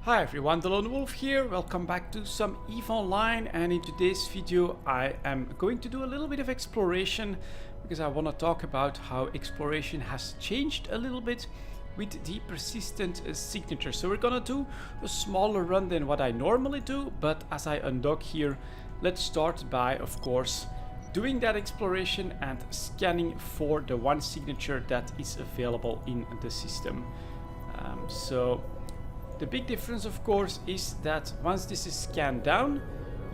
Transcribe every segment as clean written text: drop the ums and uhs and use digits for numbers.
Hi everyone, delonewolf here. Welcome back to some EVE Online, and in today's video I am going to do a little bit of exploration because I want to talk about how exploration has changed a little bit with the persistent signature. So we're gonna do a smaller run than what I normally do, but as I undock here, let's start by, of course, doing that exploration and scanning for the one signature that is available in the system. The big difference, of course, is that once this is scanned down,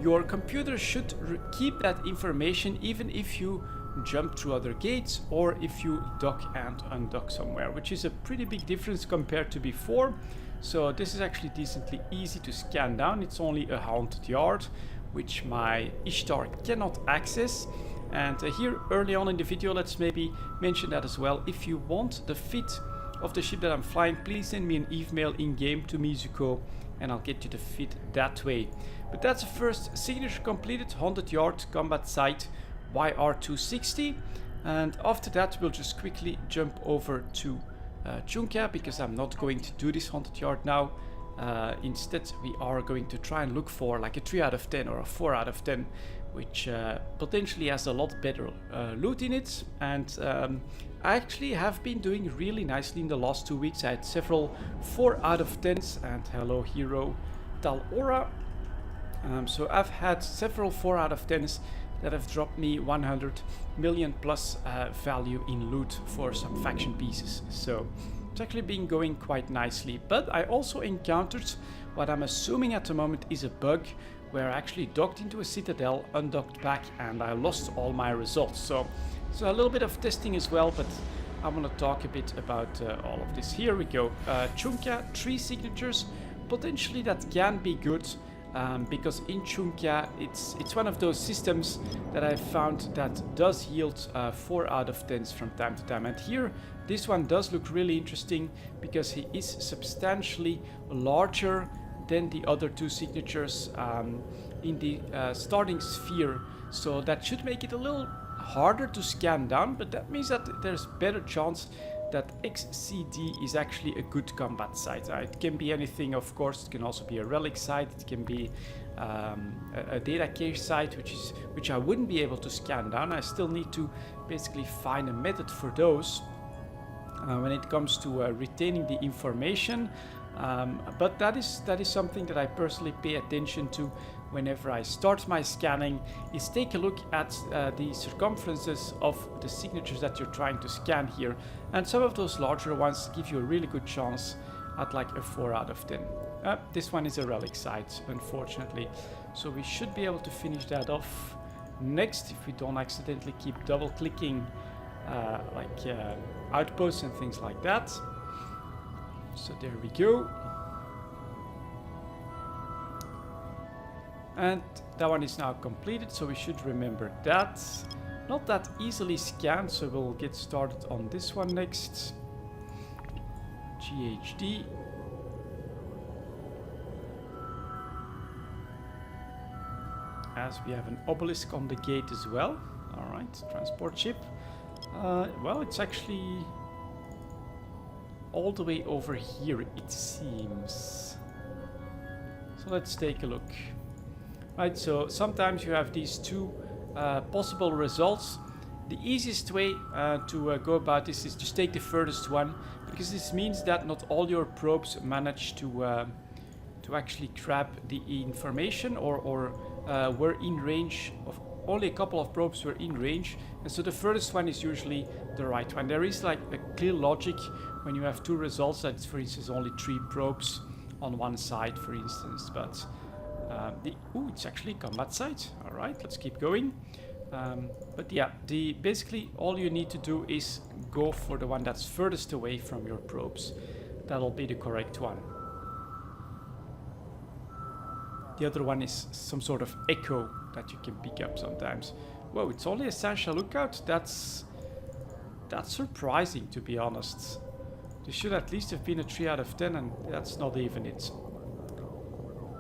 your computer should keep that information even if you jump through other gates or if you dock and undock somewhere, which is a pretty big difference compared to before. So this is actually decently easy to scan down. It's only a haunted yard, which my Ishtar cannot access. And here early on in the video, let's maybe mention that as well. If you want the fit of the ship that I'm flying, please send me an email in game to Mizuko and I'll get you the fit that way. But that's the first signature completed, 100 yard combat site YR260, and after that we'll just quickly jump over to Chunka because I'm not going to do this 100 yard now. Instead we are going to try and look for like a 3 out of 10 or a 4 out of 10, which potentially has a lot better loot in it. And I actually have been doing really nicely in the last 2 weeks. I had several 4 out of 10s, and hello hero Talora. So I've had several 4 out of 10s that have dropped me 100 million plus value in loot for some faction pieces. So it's actually been going quite nicely. But I also encountered what I'm assuming at the moment is a bug, where I actually docked into a citadel, undocked back, and I lost all my results. So a little bit of testing as well, but I want to talk a bit about all of this. Here we go. Chunka, 3 signatures. Potentially that can be good, because in Chunka it's one of those systems that I found that does yield 4 out of 10s from time to time. And here this one does look really interesting because he is substantially larger than the other 2 signatures in the starting sphere. So that should make it a little harder to scan down, but that means that there's better chance that XCD is actually a good combat site. It can be anything, of course. It can also be a relic site. It can be a data cache site, which I wouldn't be able to scan down. I still need to basically find a method for those when it comes to retaining the information. But that is something that I personally pay attention to whenever I start my scanning, is take a look at the circumferences of the signatures that you're trying to scan here, and some of those larger ones give you a really good chance at like a 4 out of 10. This one is a relic site, unfortunately, so we should be able to finish that off next if we don't accidentally keep double clicking outposts and things like that. So there we go. And that one is now completed, so we should remember that. Not that easily scanned, so we'll get started on this one next. GHD. As we have an obelisk on the gate as well. Alright, transport ship. Well, it's actually all the way over here, it seems. So let's take a look. Right, so sometimes you have these 2 possible results. The easiest way to go about this is just take the furthest one, because this means that not all your probes manage to actually grab the information, or were in range of. Only a couple of probes were in range, and so the furthest one is usually the right one. There is like a clear logic when you have 2 results, that's for instance only 3 probes on one side, for instance. But it's actually a combat site. All right, let's keep going. But yeah, basically all you need to do is go for the one that's furthest away from your probes. That'll be the correct one. The other one is some sort of echo that you can pick up sometimes. Whoa, it's only a Sasha lookout? That's surprising, to be honest. This should at least have been a 3 out of 10, and that's not even it.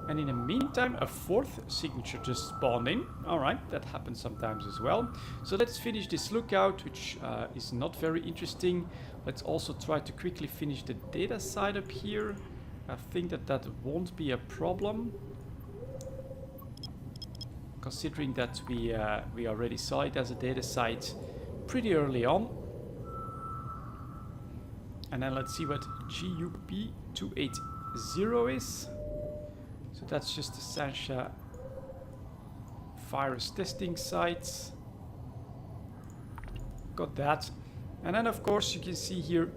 And in the meantime, a 4th signature just spawned in. Alright, that happens sometimes as well. So let's finish this lookout, which is not very interesting. Let's also try to quickly finish the data side up here. I think that won't be a problem, considering that we already saw it as a data site pretty early on. And then let's see what GUP280 is. So that's just the Sansha virus testing site. Got that. And then of course you can see here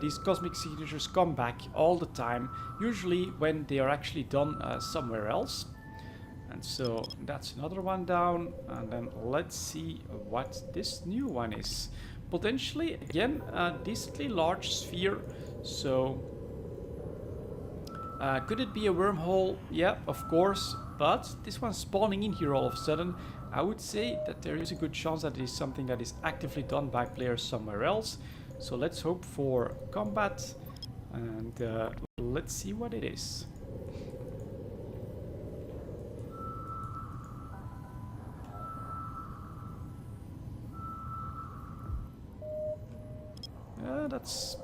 these cosmic signatures come back all the time, usually when they are actually done somewhere else. And so that's another one down. And then let's see what this new one is. Potentially, again, a decently large sphere. So could it be a wormhole? Yeah, of course. But this one's spawning in here all of a sudden. I would say that there is a good chance that it is something that is actively done by players somewhere else. So let's hope for combat, and let's see what it is.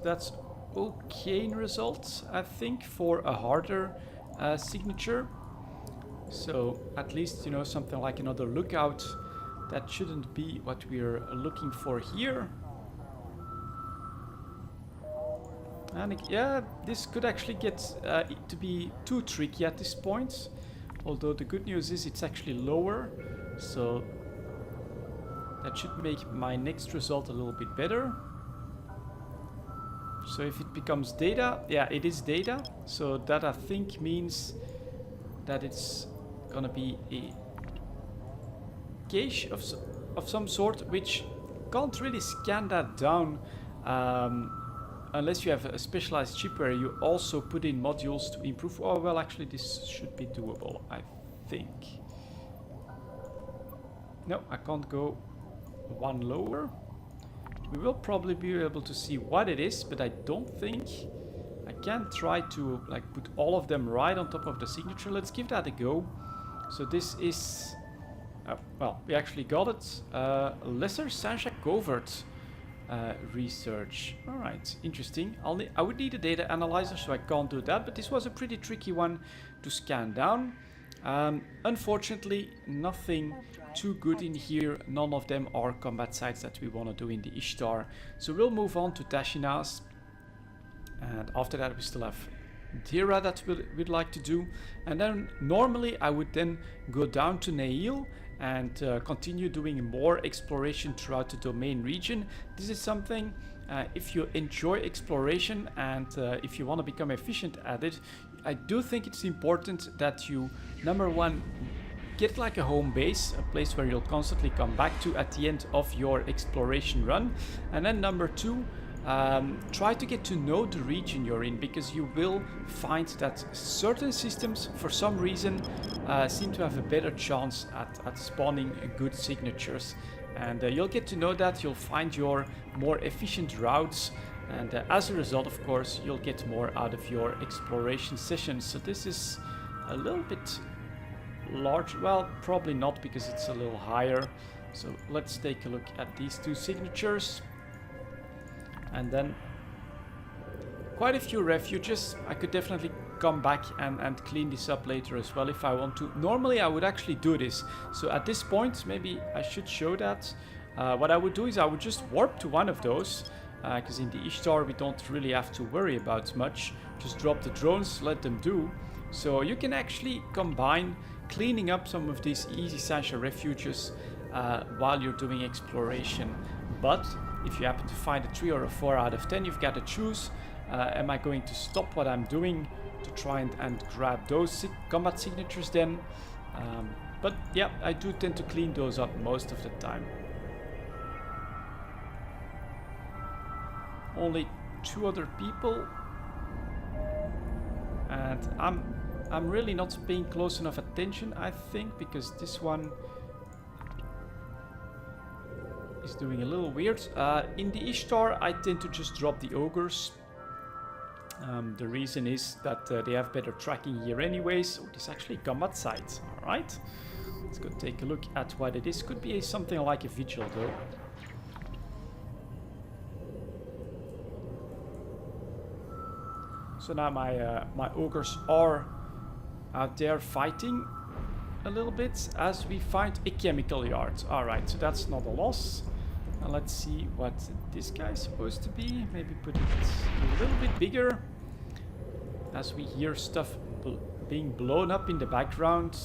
That's okay in results, I think, for a harder signature. So at least, you know, something like another lookout. That shouldn't be what we're looking for here. And yeah, this could actually get to be too tricky at this point. Although the good news is it's actually lower, so that should make my next result a little bit better. So if it becomes data, yeah, it is data. So that I think means that it's gonna be a cache of some sort, which can't really scan that down unless you have a specialized chip where you also put in modules to improve. Oh, well, actually this should be doable, I think. No, I can't go one lower. We will probably be able to see what it is, but I don't think I can try to like put all of them right on top of the signature. Let's give that a go. So this is, well, we actually got it. Lesser Sansha covert research. All right, interesting. I would need a data analyzer, so I can't do that, but this was a pretty tricky one to scan down. Unfortunately, nothing too good in here. None of them are combat sites that we want to do in the Ishtar. So we'll move on to Tashinas. And after that we still have Dira that we'd like to do. And then normally I would then go down to Neil and continue doing more exploration throughout the domain region. This is something, if you enjoy exploration and if you want to become efficient at it, I do think it's important that you, number one, get like a home base, a place where you'll constantly come back to at the end of your exploration run. And then number two, try to get to know the region you're in, because you will find that certain systems, for some reason, seem to have a better chance at spawning good signatures. And you'll get to know that, you'll find your more efficient routes, and as a result, of course, you'll get more out of your exploration sessions. So this is a little bit large. Well, probably not, because it's a little higher. So let's take a look at these two signatures. And then quite a few refuges. I could definitely come back and clean this up later as well if I want to. Normally I would actually do this. So at this point, maybe I should show that. What I would do is I would just warp to one of those, because in the Ishtar we don't really have to worry about much. Just drop the drones, let them do. So you can actually combine cleaning up some of these easy Sansha refuges while you're doing exploration. But if you happen to find a 3 or a 4 out of 10, you've got to choose. Am I going to stop what I'm doing to try and grab those combat signatures then? But yeah, I do tend to clean those up most of the time. Only 2 other people. And I'm really not paying close enough attention, I think, because this one is doing a little weird. In the Ishtar, I tend to just drop the ogres. The reason is that they have better tracking here anyways. Oh, this is actually combat site. Alright. Let's go take a look at what it is. Could be something like a vigil though. So So now my ogres are out there fighting a little bit as we find a chemical yard. Alright, so that's not a loss. Now let's see what this guy is supposed to be. Maybe put it a little bit bigger. As we hear stuff being blown up in the background.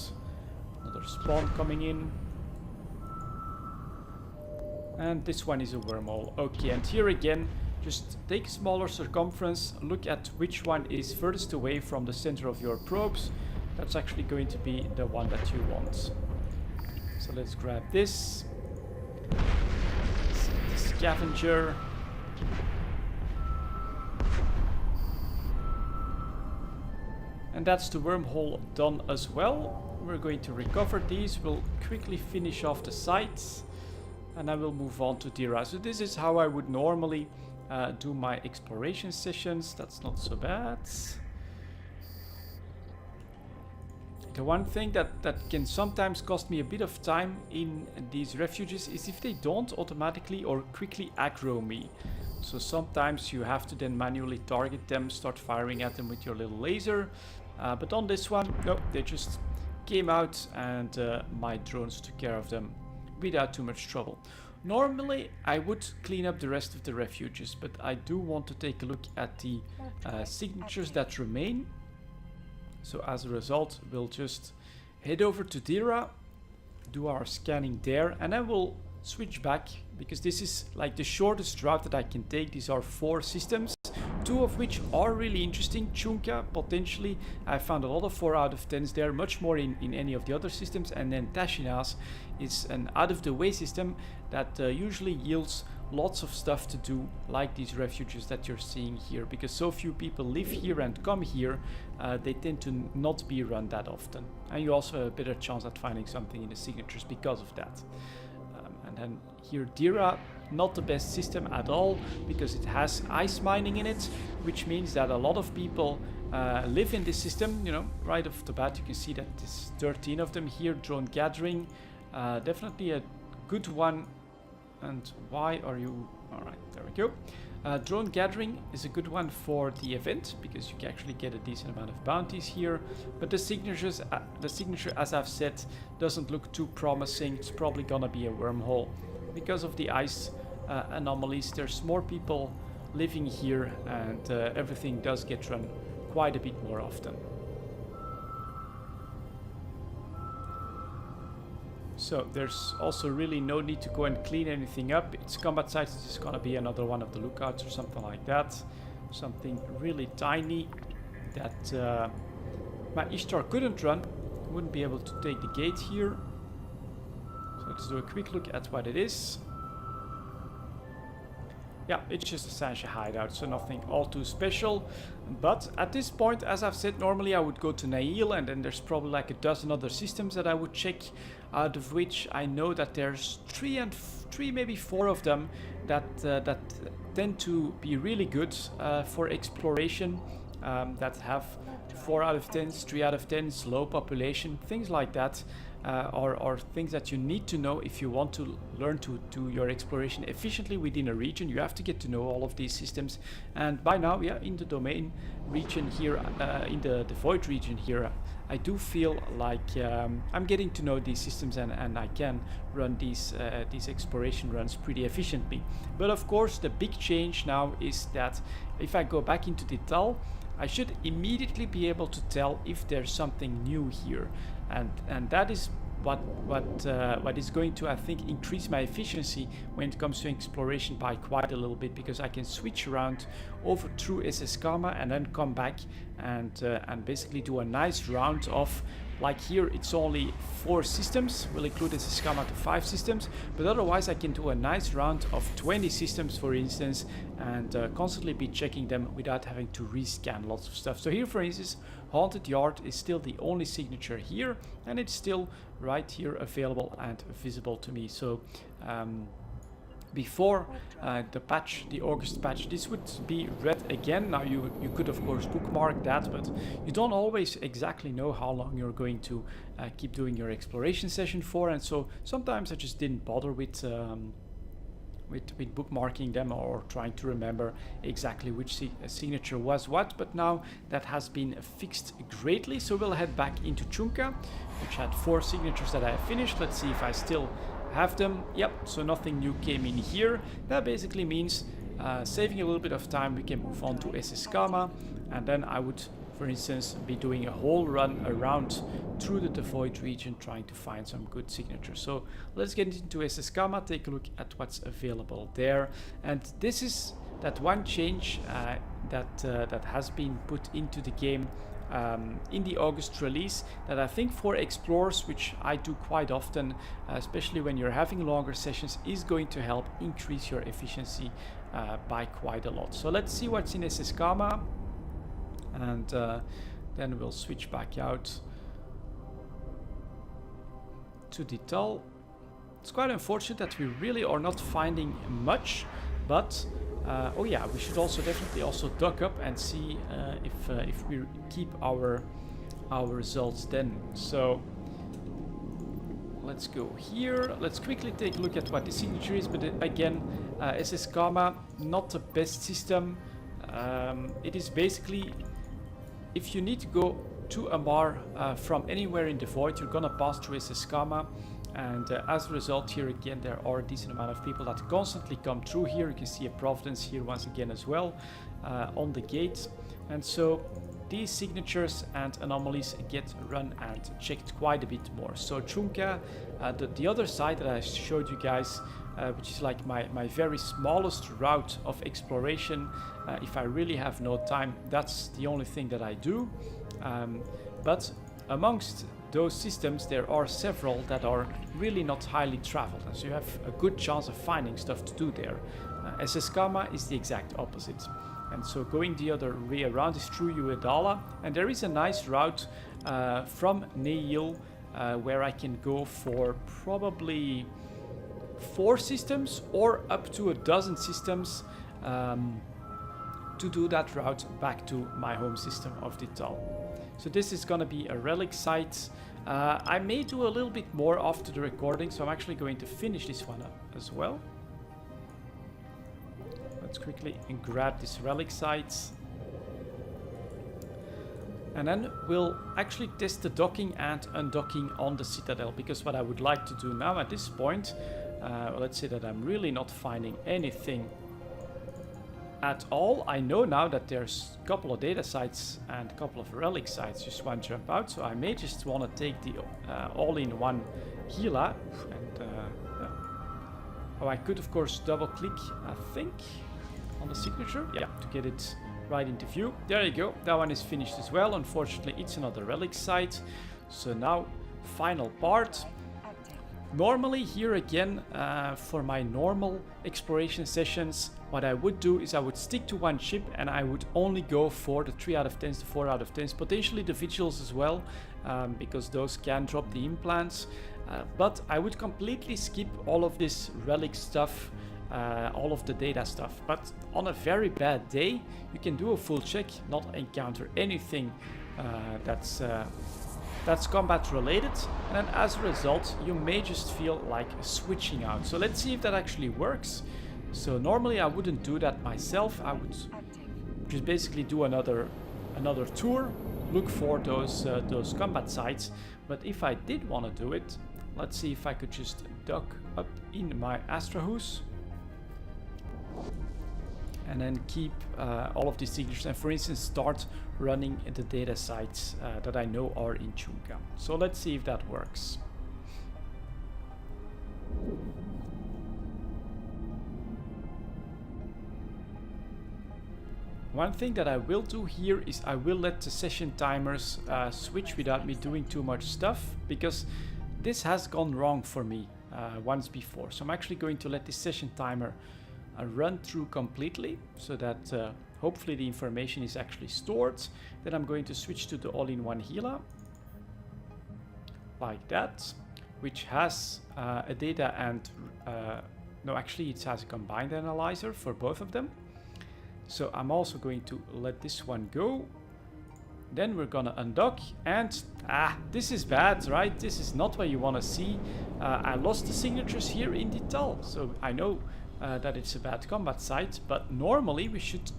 Another spawn coming in. And this one is a wormhole. Okay, and here again, just take a smaller circumference. Look at which one is furthest away from the center of your probes. That's actually going to be the one that you want. So let's grab this. The scavenger. And that's the wormhole done as well. We're going to recover these. We'll quickly finish off the sites. And I will move on to Dira. So this is how I would normally do my exploration sessions. That's not so bad. The one thing that can sometimes cost me a bit of time in these refuges is if they don't automatically or quickly aggro me. So sometimes you have to then manually target them, start firing at them with your little laser. But on this one, no, they just came out and my drones took care of them without too much trouble. Normally I would clean up the rest of the refuges, but I do want to take a look at the signatures that remain. So as a result, we'll just head over to Dira, do our scanning there, and then we'll switch back because this is like the shortest route that I can take. These are 4 systems, 2 of which are really interesting. Chunka, potentially, I found a lot of 4 out of 10s there, much more in any of the other systems. And then Tashinas is an out-of-the-way system that usually yields lots of stuff to do, like these refuges that you're seeing here. Because so few people live here and come here, they tend to not be run that often. And you also have a better chance at finding something in the signatures because of that. And then here Dira, not the best system at all, because it has ice mining in it, which means that a lot of people live in this system. You know, right off the bat you can see that there's 13 of them here. Drone gathering, definitely a good one. And why are you... Alright, there we go. Drone gathering is a good one for the event, because you can actually get a decent amount of bounties here. But the signature, as I've said, doesn't look too promising. It's probably gonna be a wormhole. Because of the ice anomalies, there's more people living here, and everything does get run quite a bit more often. So there's also really no need to go and clean anything up. It's combat sites, it's just gonna be another one of the lookouts or something like that. Something really tiny that my Ishtar couldn't run. Wouldn't be able to take the gate here. So let's do a quick look at what it is. Yeah, it's just a Sancha hideout, so nothing all too special. But at this point, as I've said, normally I would go to Nail, and then there's probably like a dozen other systems that I would check, out of which I know that there's three, maybe 4 of them that tend to be really good for exploration, that have 4 out of 10s, 3 out of 10s, low population, things like that. Or things that you need to know if you want to learn to do your exploration efficiently within a region. You have to get to know all of these systems. And by now, yeah, in the domain region here, in the void region here, I do feel like I'm getting to know these systems, and I can run these exploration runs pretty efficiently. But of course, the big change now is that if I go back into detail, I should immediately be able to tell if there's something new here. And that is what is going to, I think, increase my efficiency when it comes to exploration by quite a little bit, because I can switch around over through SS Gamma and then come back and basically do a nice round of, like here it's only 4 systems, we'll include SS Gamma to 5 systems, but otherwise I can do a nice round of 20 systems, for instance, and constantly be checking them without having to rescan lots of stuff. So here, for instance, Haunted Yard is still the only signature here, and it's still right here available and visible to me. So before the patch, the August patch, this would be red again. Now you could of course bookmark that, but you don't always exactly know how long you're going to keep doing your exploration session for, and so sometimes I just didn't bother with with bookmarking them or trying to remember exactly which signature was what, but now that has been fixed greatly. So we'll head back into Chunka, which had 4 signatures that I finished. Let's see if I still have them. Yep, so nothing new came in here. That basically means saving a little bit of time, we can move on to SS Gamma, and then I would, for instance, be doing a whole run around through the Devoid region trying to find some good signatures. So let's get into SS Gamma, take a look at what's available there. And this is that one change that has been put into the game in the August release that I think for explorers, which I do quite often, especially when you're having longer sessions, is going to help increase your efficiency by quite a lot. So let's see what's in SS Gamma, and then we'll switch back out to Dital. It's quite unfortunate that we really are not finding much, but oh yeah, we should also definitely also duck up and see if we keep our results then. So let's go here. Let's quickly take a look at what the signature is, but again, SS Gamma, not the best system. It is basically, if you need to go to Amar from anywhere in the Void, you're gonna pass through SS Gamma. And as a result, here again, there are a decent amount of people that constantly come through here. You can see a Providence here once again as well on the gate. And so these signatures and anomalies get run and checked quite a bit more. So Chunka, the other side that I showed you guys, which is like my very smallest route of exploration. If I really have no time, that's the only thing that I do. But amongst those systems, there are several that are really not highly traveled, and so you have a good chance of finding stuff to do there. SS Gamma is the exact opposite, and so going the other way around is through Uedala, and there is a nice route from Neil where I can go for probably 4 systems or up to a dozen systems to do that route back to my home system of Dital. So this is going to be a relic site. I may do a little bit more after the recording, so I'm actually going to finish this one up as well. Let's quickly grab this relic site. And then we'll actually test the docking and undocking on the Citadel, because what I would like to do now at this point, let's say that I'm really not finding anything at all. I know now that there's a couple of data sites and a couple of relic sites just want to jump out, so I may just want to take the all-in-one Gila. And oh, I could of course double click, I think, on the signature, yeah, to get it right into view. There you go, that one is finished as well. Unfortunately, it's another relic site. So now, final part. Normally here again, for my normal exploration sessions, what I would do is I would stick to one ship and I would only go for the 3 out of 10s, the 4 out of 10s, potentially the vigils as well, because those can drop the implants. But I would completely skip all of this relic stuff, all of the data stuff. But on a very bad day, you can do a full check, not encounter anything that's combat related, and then as a result you may just feel like switching out. So let's see if that actually works. So normally I wouldn't do that myself. I would just basically do another tour, look for those combat sites. But if I did want to do it, let's see if I could just dock up in my Astrahus and then keep all of these signatures, and for instance start running the data sites that I know are in Chunka. So let's see if that works. One thing that I will do here is I will let the session timers switch without me doing too much stuff, because this has gone wrong for me once before. So I'm actually going to let this session timer run through completely, so that hopefully the information is actually stored. Then I'm going to switch to the all-in-one Gila, like that, which has a data and no, actually it has a combined analyzer for both of them. So I'm also going to let this one go. Then we're gonna undock, and this is bad, right? This is not what you want to see. I lost the signatures here in Dital, so I know that it's a bad combat site, but normally we should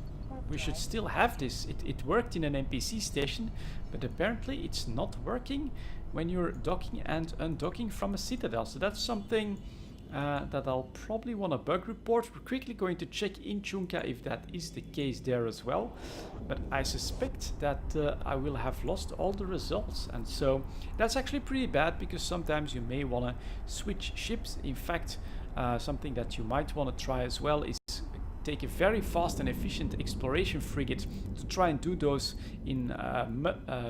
still have this. It worked in an NPC station, but apparently it's not working when you're docking and undocking from a citadel. So that's something that I'll probably want to bug report. We're quickly going to check in Chunka if that is the case there as well. But I suspect that I will have lost all the results. And so that's actually pretty bad, because sometimes you may want to switch ships. In fact, something that you might want to try as well is take a very fast and efficient exploration frigate to try and do those in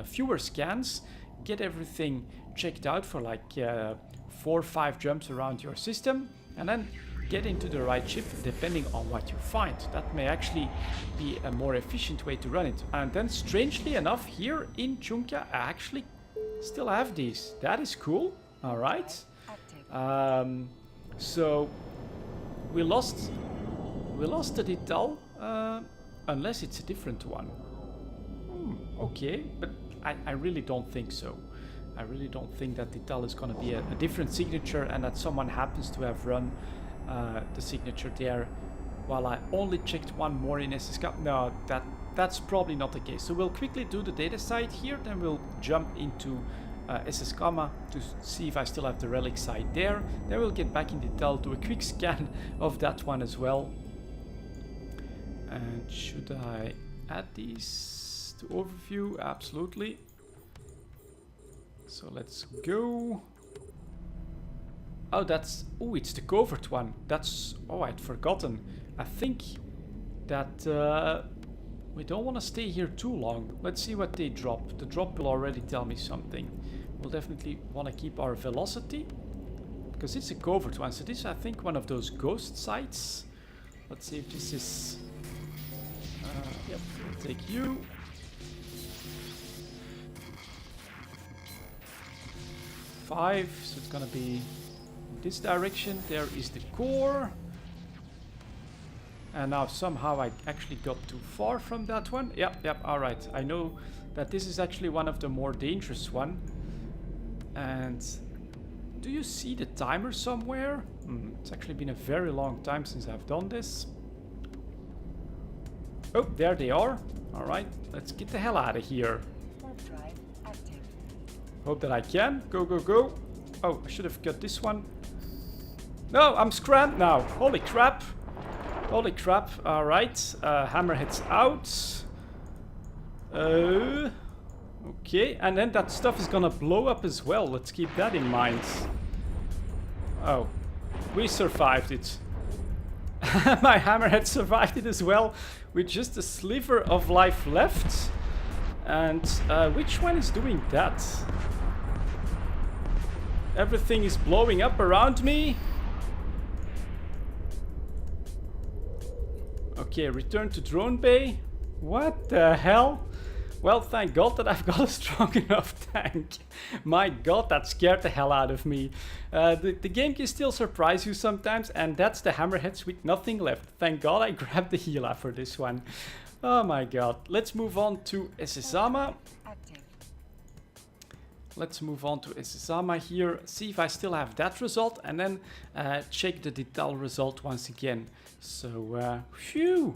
fewer scans. Get everything checked out for like 4 or 5 jumps around your system, and then get into the right ship depending on what you find. That may actually be a more efficient way to run it. And then strangely enough, here in Chunka I actually still have these. That is cool. All right. So we lost the Dital, unless it's a different one. Okay, but I really don't think so. I really don't think that Dital is going to be a different signature, and that someone happens to have run the signature there while I only checked one more in SSK. No, that's probably not the case. So we'll quickly do the data site here, then we'll jump into SSK to see if I still have the relic site there. Then we'll get back in Dital, do a quick scan of that one as well. And should I add these to overview? Absolutely. So let's go. Oh, it's the covert one. I'd forgotten. I think that we don't want to stay here too long. Let's see what they drop. The drop will already tell me something. We'll definitely want to keep our velocity, because it's a covert one. So this is, I think, one of those ghost sites. Let's see if this is... yep, we'll take you. Five, so it's gonna be in this direction. There is the core. And now somehow I actually got too far from that one. Yep, alright. I know that this is actually one of the more dangerous one. And do you see the timer somewhere? It's actually been a very long time since I've done this. Oh, there they are. Alright, let's get the hell out of here. Hope that I can. Go, go, go. Oh, I should have got this one. No, I'm scrammed now. Holy crap. Holy crap. Alright. Hammerhead's out. Okay. And then that stuff is gonna blow up as well. Let's keep that in mind. Oh. We survived it. My Hammerhead survived it as well, with just a sliver of life left. And which one is doing that? Everything is blowing up around me. Okay, return to drone bay. What the hell? Well, thank God that I've got a strong enough tank. My God, that scared the hell out of me. The game can still surprise you sometimes, and that's the Hammerheads with nothing left. Thank God I grabbed the healer for this one. Oh my God. Let's move on to Esizama. Let's move on to Esizama here, see if I still have that result, and then check the Dital result once again. So, phew.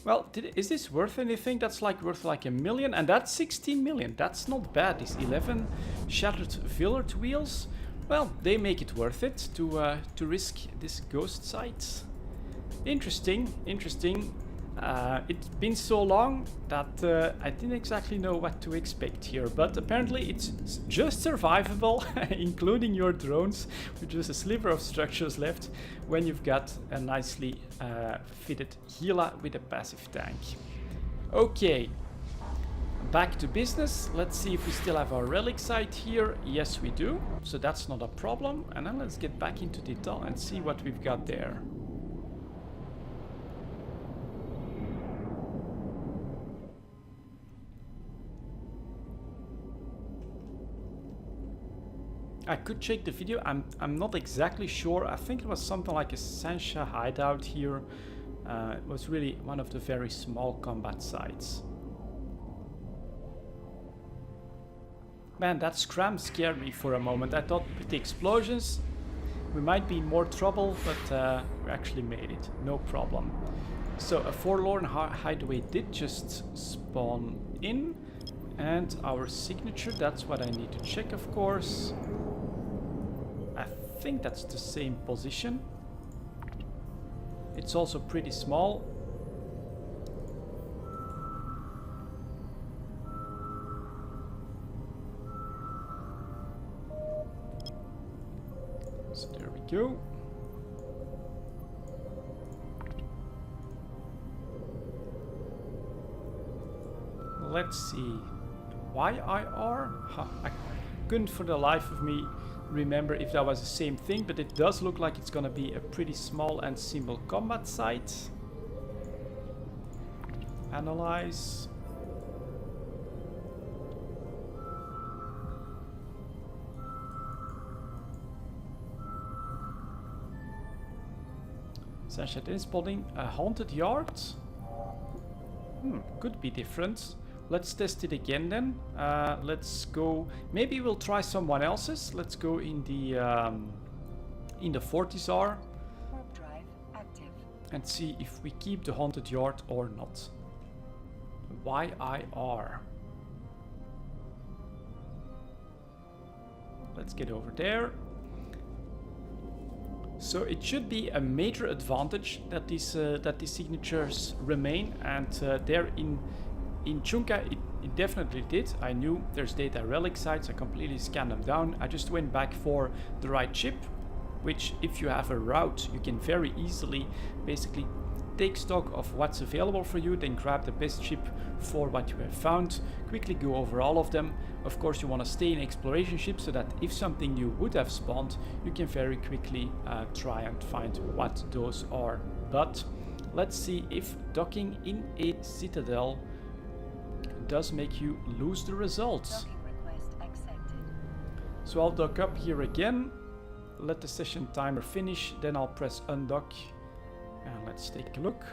Well, is this worth anything? That's like worth like 1 million, and that's 16 million. That's not bad. These 11 shattered Villard wheels, well, they make it worth it to risk this ghost site. Interesting, interesting. It's been so long that I didn't exactly know what to expect here, but apparently it's just survivable, including your drones, with just a sliver of structures left, when you've got a nicely fitted Gila with a passive tank. Okay, back to business. Let's see if we still have our relic site here. Yes, we do, so that's not a problem. And then let's get back into Dital and see what we've got there. I could check the video. I'm not exactly sure. I think it was something like a Sansha hideout here. It was really one of the very small combat sites. Man, that scram scared me for a moment. I thought with the explosions We might be in more trouble, but we actually made it. No problem. So a forlorn hideaway did just spawn in. And our signature, that's what I need to check, of course. I think that's the same position. It's also pretty small. So there we go. Let's see. YIR? Huh, I couldn't for the life of me remember if that was the same thing, but it does look like it's gonna be a pretty small and simple combat site. Analyze. Sunshine is spotting a haunted yard. Could be different. Let's test it again then. Let's go. Maybe we'll try someone else's. Let's go in the Fortizar Warp drive active. and see if we keep the haunted yard or not. YIR. Let's get over there. So it should be a major advantage that these signatures remain, and there in Chunka it definitely did. I knew there's data relic sites. I completely scanned them down. I just went back for the right chip, which if you have a route, you can very easily basically take stock of what's available for you, then grab the best chip for what you have found, quickly go over all of them. Of course, you want to stay in exploration ship so that if something new would have spawned, you can very quickly try and find what those are. But let's see if docking in a citadel does make you lose the results. Docking request accepted. So I'll dock up here again, let the session timer finish, then I'll press undock. And let's take a look.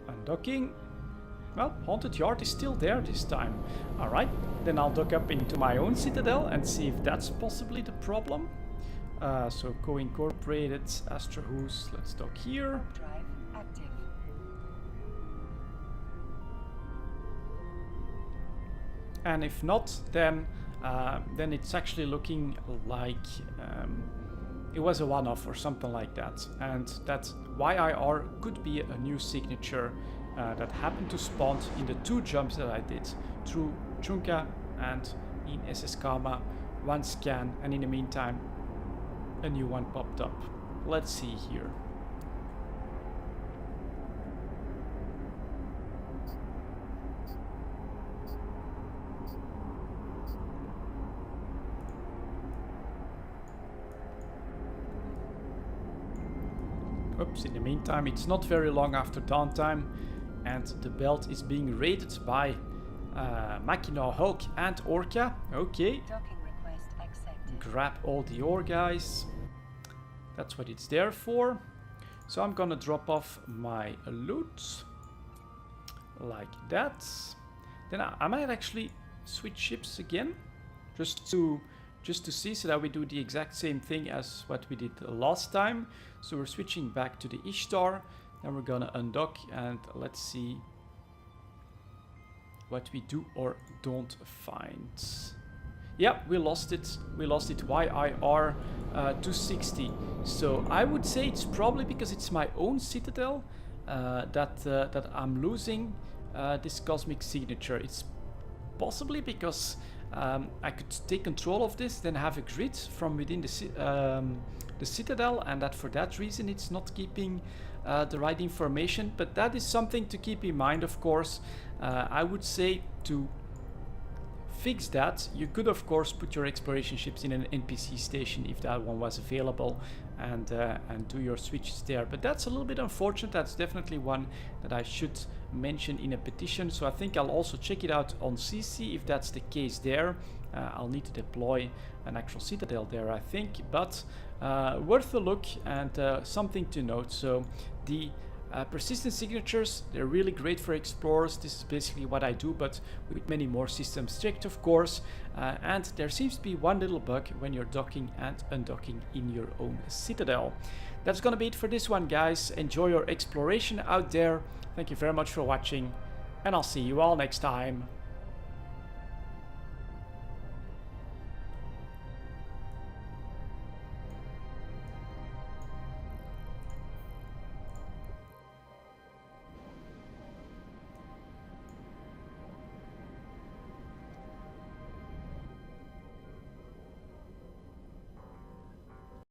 Undocking. Well, Haunted Yard is still there this time. Alright, then I'll dock up into my own citadel and see if that's possibly the problem. So co-incorporated Astrahus, let's dock here. Warp drive active. And if not, then it's actually looking like it was a one-off or something like that. And that YIR could be a new signature that happened to spawn in the 2 jumps that I did through Chunka and in SS Kama. One scan, and in the meantime, a new one popped up. Let's see here. Oops, in the meantime, it's not very long after downtime, and the belt is being raided by Machina, Hulk, and Orca. Okay. Docking request accepted. Grab all the ore, guys. That's what it's there for. So I'm gonna drop off my loot. Like that. Then I might actually switch ships again. Just to see, so that we do the exact same thing as what we did last time. So we're switching back to the Ishtar. Then we're gonna undock and let's see what we do or don't find. Yeah, we lost it. We lost it. YIR 260. So I would say it's probably because it's my own citadel that I'm losing this cosmic signature. It's possibly because I could take control of this, then have a grid from within the citadel, and that for that reason it's not keeping the right information. But that is something to keep in mind, of course. I would say to fix that, you could of course put your exploration ships in an NPC station if that one was available, and do your switches there. But that's a little bit unfortunate. That's definitely one that I should mention in a petition. So I think I'll also check it out on CC if that's the case there. I'll need to deploy an actual citadel there, I think, but worth a look and something to note. So the Persistent signatures, they're really great for explorers. This is basically what I do, but with many more systems strict, of course. And there seems to be one little bug when you're docking and undocking in your own citadel. That's gonna be it for this one, guys. Enjoy your exploration out there. Thank you very much for watching, and I'll see you all next time.